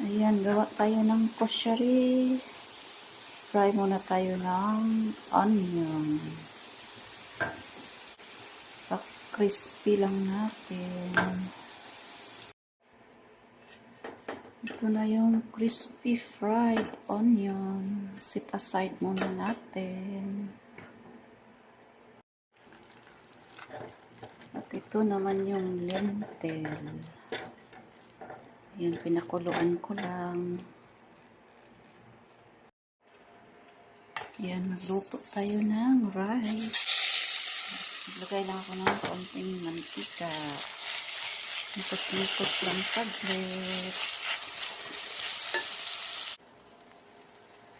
Ayan, gawa tayo ng koshari. Fry muna tayo ng onion. Pa-crispy lang natin. Ito na yung crispy fried onion. Set aside muna natin. At ito naman yung lentil. Yan, pinakuluan ko lang. Yan, magluto tayo ng rice. Maglagay lang ako ng konting mantika. Ikot-ikot lang saglit.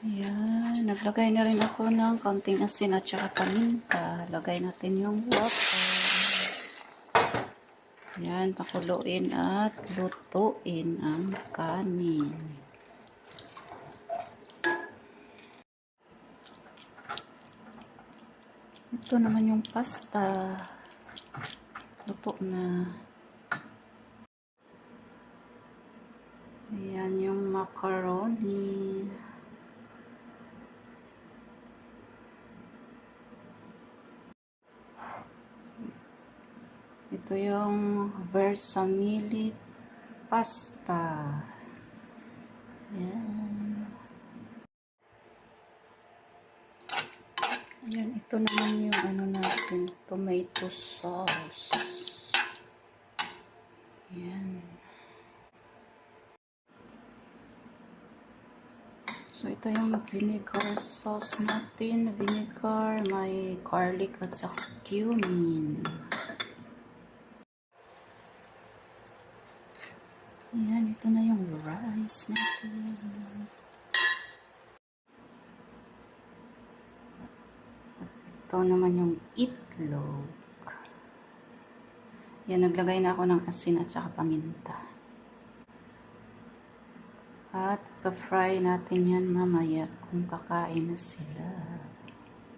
Yan, naglagay na rin ako ng konting asin at saka paminta. Lagay natin yung water. Yan, pakuluin at lutuin ang kanin. Ito naman yung pasta. Luto na. Ayan yung macaroni. Ito yung versamili pasta. Ayan. Ayan, ito naman yung ano natin, tomato sauce. Ayan. So, ito yung vinegar sauce natin. Vinegar, may garlic at saka cumin. Ayan, ito na yung rice natin. At ito naman yung itlog. Yan, naglagay na ako ng asin at saka paminta. At pa-fry natin yan mamaya kung kakain na sila.